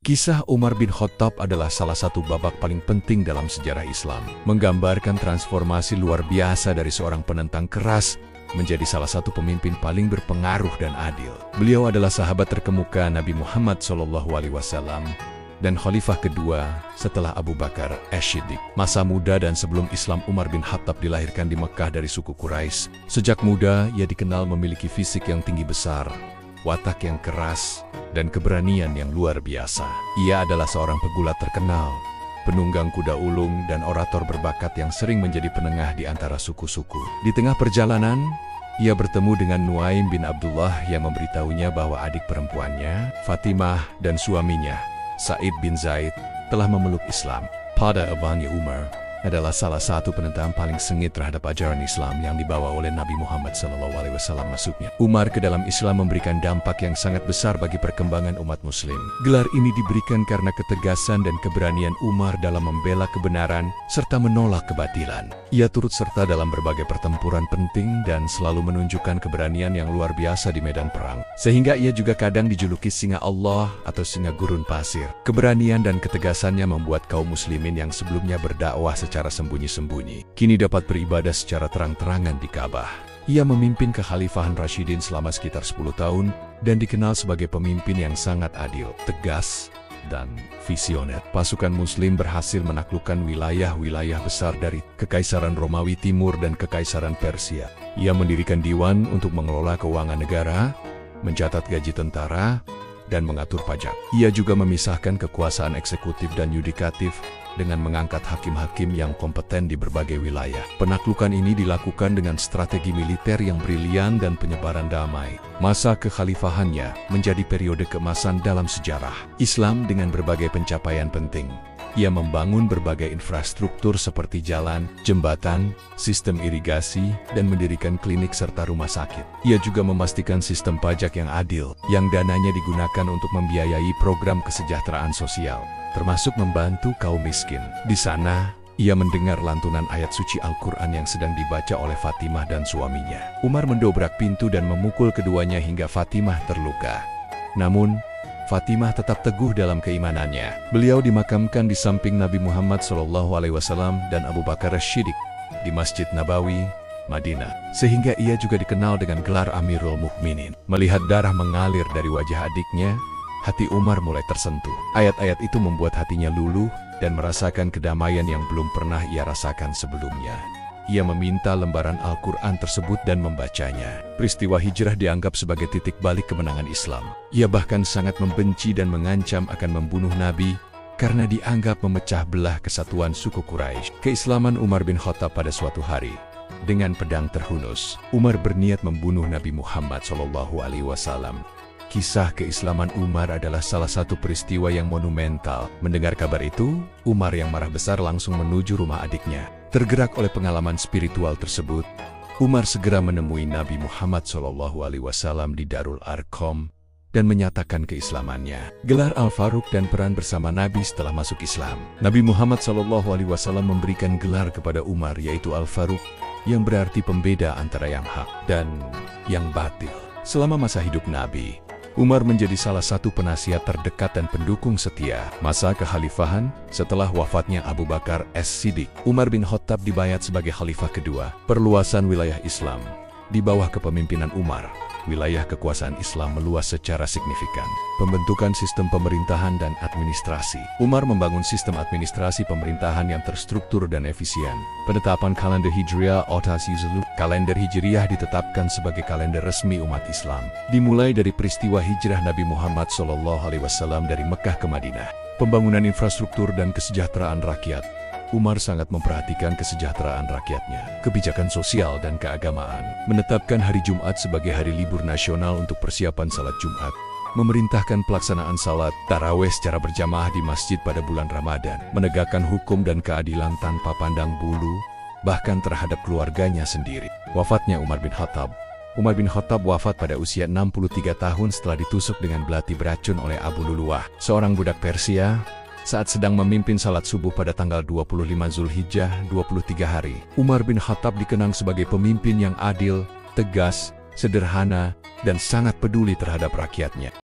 Kisah Umar bin Khattab adalah salah satu babak paling penting dalam sejarah Islam, menggambarkan transformasi luar biasa dari seorang penentang keras menjadi salah satu pemimpin paling berpengaruh dan adil. Beliau adalah sahabat terkemuka Nabi Muhammad SAW dan khalifah kedua setelah Abu Bakar As-Siddiq. Masa muda dan sebelum Islam, Umar bin Khattab dilahirkan di Mekah dari suku Quraisy. Sejak muda, ia dikenal memiliki fisik yang tinggi besar, watak yang keras, dan keberanian yang luar biasa. Ia adalah seorang pegulat terkenal, penunggang kuda ulung, dan orator berbakat yang sering menjadi penengah di antara suku-suku. Di tengah perjalanan, ia bertemu dengan Nuaim bin Abdullah yang memberitahunya bahwa adik perempuannya, Fatimah, dan suaminya, Sa'id bin Zaid, telah memeluk Islam. Pada awalnya Umar adalah salah satu penentang paling sengit terhadap ajaran Islam yang dibawa oleh Nabi Muhammad SAW. Masuknya Umar ke dalam Islam memberikan dampak yang sangat besar bagi perkembangan umat Muslim. Gelar ini diberikan karena ketegasan dan keberanian Umar dalam membela kebenaran serta menolak kebatilan. Ia turut serta dalam berbagai pertempuran penting dan selalu menunjukkan keberanian yang luar biasa di medan perang. Sehingga ia juga kadang dijuluki singa Allah atau singa gurun pasir. Keberanian dan ketegasannya membuat kaum muslimin yang sebelumnya berdakwah secara sembunyi-sembunyi kini dapat beribadah secara terang-terangan di Ka'bah. Ia memimpin kekhalifahan Rashidin selama sekitar 10 tahun dan dikenal sebagai pemimpin yang sangat adil, tegas, dan visioner. Pasukan Muslim berhasil menaklukkan wilayah-wilayah besar dari Kekaisaran Romawi Timur dan Kekaisaran Persia. Ia mendirikan diwan untuk mengelola keuangan negara, mencatat gaji tentara, dan mengatur pajak. Ia juga memisahkan kekuasaan eksekutif dan yudikatif dengan mengangkat hakim-hakim yang kompeten di berbagai wilayah. Penaklukan ini dilakukan dengan strategi militer yang brilian dan penyebaran damai. Masa kekhalifahannya menjadi periode keemasan dalam sejarah Islam dengan berbagai pencapaian penting. Ia membangun berbagai infrastruktur seperti jalan, jembatan, sistem irigasi, dan mendirikan klinik serta rumah sakit. Ia juga memastikan sistem pajak yang adil, yang dananya digunakan untuk membiayai program kesejahteraan sosial, termasuk membantu kaum miskin. Di sana, ia mendengar lantunan ayat suci Al-Quran yang sedang dibaca oleh Fatimah dan suaminya. Umar mendobrak pintu dan memukul keduanya hingga Fatimah terluka. Namun, Fatimah tetap teguh dalam keimanannya. Beliau dimakamkan di samping Nabi Muhammad SAW dan Abu Bakar As-Siddiq di Masjid Nabawi, Madinah, sehingga ia juga dikenal dengan gelar Amirul Mukminin. Melihat darah mengalir dari wajah adiknya, hati Umar mulai tersentuh. Ayat-ayat itu membuat hatinya luluh dan merasakan kedamaian yang belum pernah ia rasakan sebelumnya. Ia meminta lembaran Al-Quran tersebut dan membacanya. Peristiwa hijrah dianggap sebagai titik balik kemenangan Islam. Ia bahkan sangat membenci dan mengancam akan membunuh Nabi karena dianggap memecah belah kesatuan suku Quraisy. Keislaman Umar bin Khattab pada suatu hari. Dengan pedang terhunus, Umar berniat membunuh Nabi Muhammad SAW. Kisah keislaman Umar adalah salah satu peristiwa yang monumental. Mendengar kabar itu, Umar yang marah besar langsung menuju rumah adiknya. Tergerak oleh pengalaman spiritual tersebut, Umar segera menemui Nabi Muhammad SAW di Darul Arqam dan menyatakan keislamannya. Gelar Al-Faruq dan peran bersama Nabi setelah masuk Islam. Nabi Muhammad SAW memberikan gelar kepada Umar yaitu Al-Faruq, yang berarti pembeda antara yang hak dan yang batil. Selama masa hidup Nabi, Umar menjadi salah satu penasihat terdekat dan pendukung setia. Masa kekhalifahan setelah wafatnya Abu Bakar As-Siddiq, Umar bin Khattab dibayat sebagai khalifah kedua. Perluasan wilayah Islam di bawah kepemimpinan Umar, wilayah kekuasaan Islam meluas secara signifikan. Pembentukan sistem pemerintahan dan administrasi. Umar membangun sistem administrasi pemerintahan yang terstruktur dan efisien. Penetapan kalender Hijriah Otas Yuzulu. Kalender Hijriah ditetapkan sebagai kalender resmi umat Islam. Dimulai dari peristiwa hijrah Nabi Muhammad SAW dari Mekah ke Madinah. Pembangunan infrastruktur dan kesejahteraan rakyat. Umar sangat memperhatikan kesejahteraan rakyatnya. Kebijakan sosial dan keagamaan. Menetapkan hari Jumat sebagai hari libur nasional untuk persiapan salat Jumat. Memerintahkan pelaksanaan salat tarawih secara berjamaah di masjid pada bulan Ramadan. Menegakkan hukum dan keadilan tanpa pandang bulu, bahkan terhadap keluarganya sendiri. Wafatnya Umar bin Khattab. Umar bin Khattab wafat pada usia 63 tahun setelah ditusuk dengan belati beracun oleh Abu Luluwah, seorang budak Persia, saat sedang memimpin salat subuh pada tanggal 25 Zulhijjah, 23 hari. Umar bin Khattab dikenang sebagai pemimpin yang adil, tegas, sederhana, dan sangat peduli terhadap rakyatnya.